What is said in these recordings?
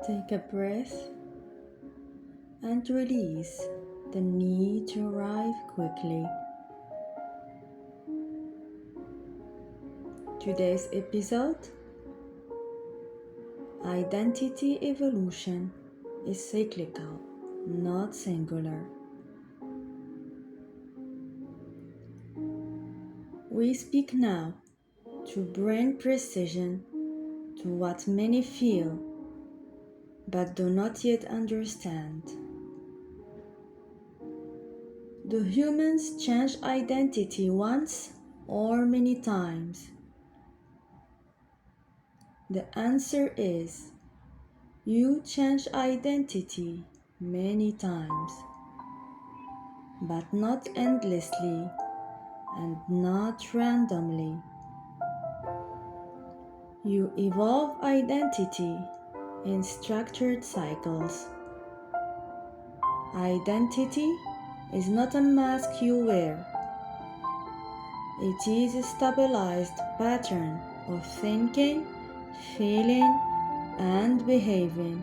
Take a breath and release the need to arrive quickly. Today's episode: Identity evolution is cyclical, not singular. We speak now to bring precision to what many feel but do not yet understand. Do humans change identity once or many times? The answer is you change identity many times, but not endlessly and not randomly. You evolve identity in structured cycles. Identity is not a mask you wear. It is a stabilized pattern of thinking, feeling, and behaving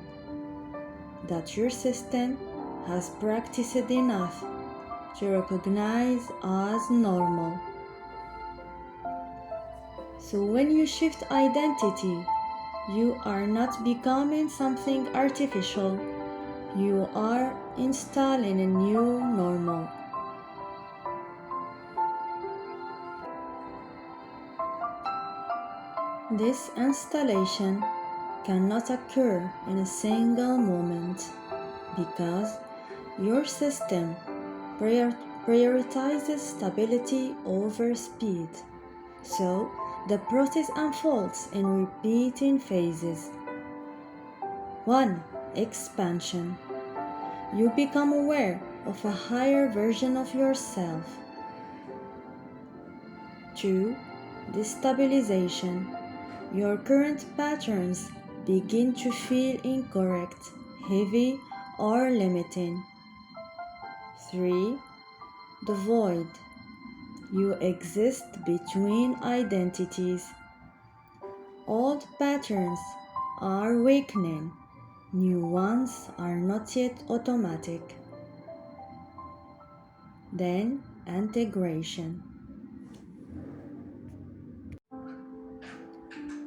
that your system has practiced enough to recognize as normal. So when you shift identity, you are not becoming something artificial. You are installing a new normal. This installation cannot occur in a single moment because your system prioritizes stability over speed. So the process unfolds in repeating phases. 1. Expansion. You become aware of a higher version of yourself. 2. Destabilization. Your current patterns begin to feel incorrect, heavy, or limiting. 3. The void. You exist between identities. Old patterns are weakening, new ones are not yet automatic. Then, integration.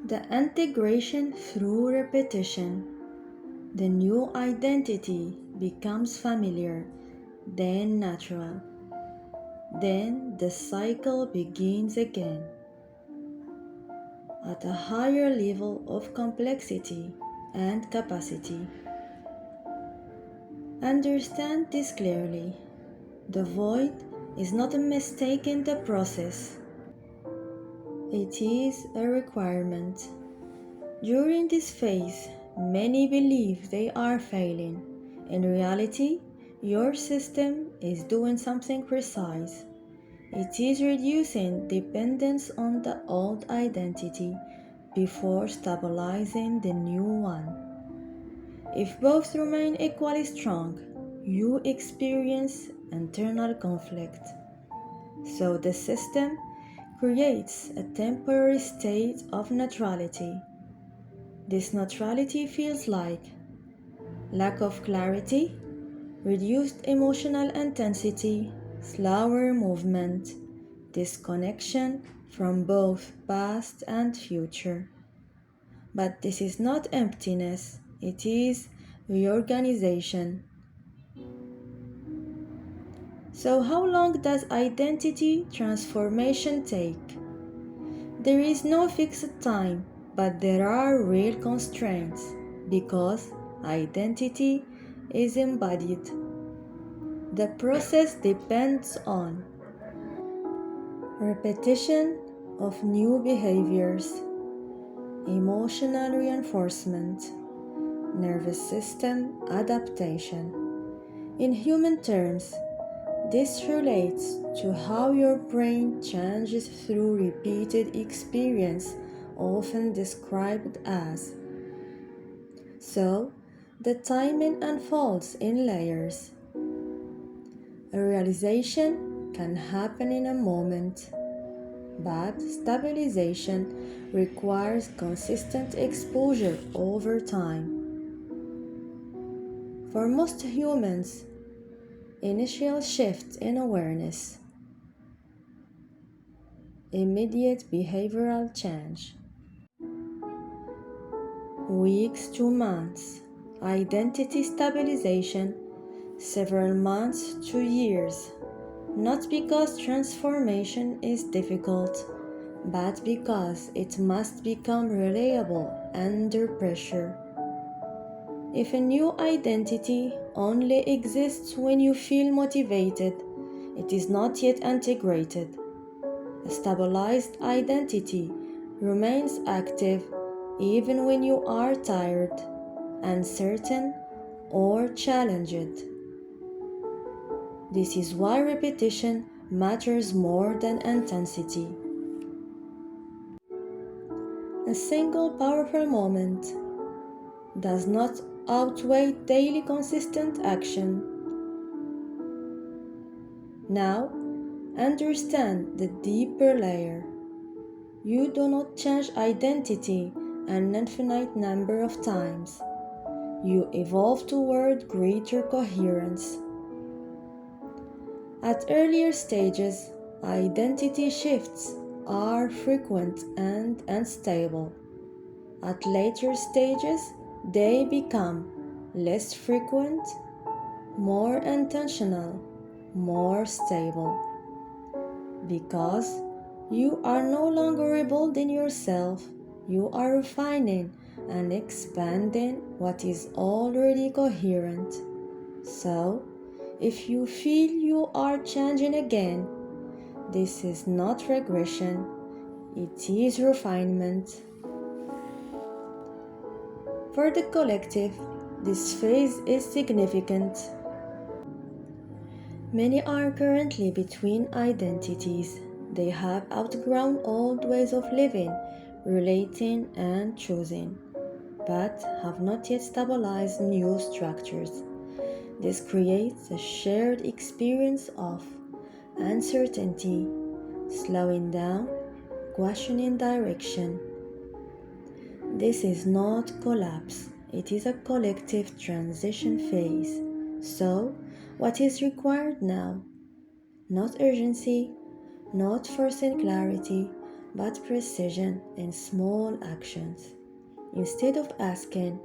The integration through repetition. The new identity becomes familiar, then natural. Then the cycle begins again at a higher level of complexity and capacity. Understand this clearly. The void is not a mistake in the process. It is a requirement. During this phase, many believe they are failing. In reality, your system is doing something precise. It is reducing dependence on the old identity before stabilizing the new one. If both remain equally strong, you experience internal conflict. So the system creates a temporary state of neutrality. This neutrality feels like lack of clarity, reduced emotional intensity, slower movement, disconnection from both past and future. But this is not emptiness, it is reorganization. So, how long does identity transformation take? There is no fixed time, but there are real constraints because identity is embodied. The process depends on repetition of new behaviors, emotional reinforcement, nervous system adaptation. In human terms, this relates to how your brain changes through repeated experience, often described as. So, the timing unfolds in layers. A realization can happen in a moment, but stabilization requires consistent exposure over time. For most humans, initial shift in awareness, immediate behavioral change, weeks to months, identity stabilization, several months to years, not because transformation is difficult, but because it must become reliable under pressure. If a new identity only exists when you feel motivated, it is not yet integrated. A stabilized identity remains active even when you are tired, uncertain, or challenged. This is why repetition matters more than intensity. A single powerful moment does not outweigh daily consistent action. Now, understand the deeper layer. You do not change identity an infinite number of times. You evolve toward greater coherence. At earlier stages, identity shifts are frequent and unstable. At later stages, they become less frequent, more intentional, more stable. Because you are no longer rebuilding yourself, you are refining and expanding what is already coherent. So, if you feel you are changing again, this is not regression, it is refinement. For the collective, this phase is significant. Many are currently between identities. They have outgrown old ways of living, relating, and choosing, but have not yet stabilized new structures. This creates a shared experience of uncertainty, slowing down, questioning direction. This is not collapse, it is a collective transition phase. So, what is required now? Not urgency, not forcing clarity, but precision in small actions. Instead of asking,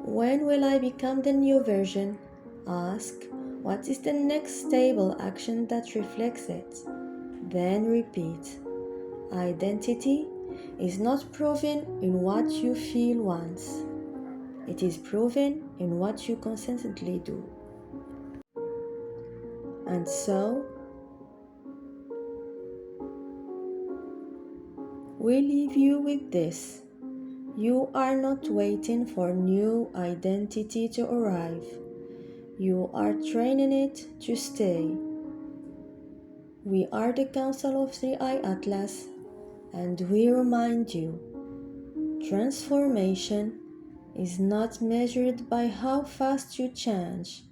when will I become the new version? Ask, what is the next stable action that reflects it? Then repeat. Identity is not proven in what you feel once. It is proven in what you consistently do. And so, we leave you with this. You are not waiting for new identity to arrive. You are training it to stay. We are the Council of 3i Atlas, and we remind you, transformation is not measured by how fast you change,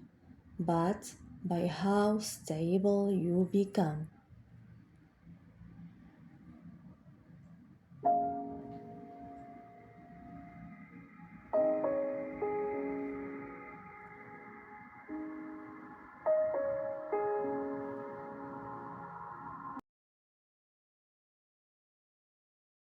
but by how stable you become.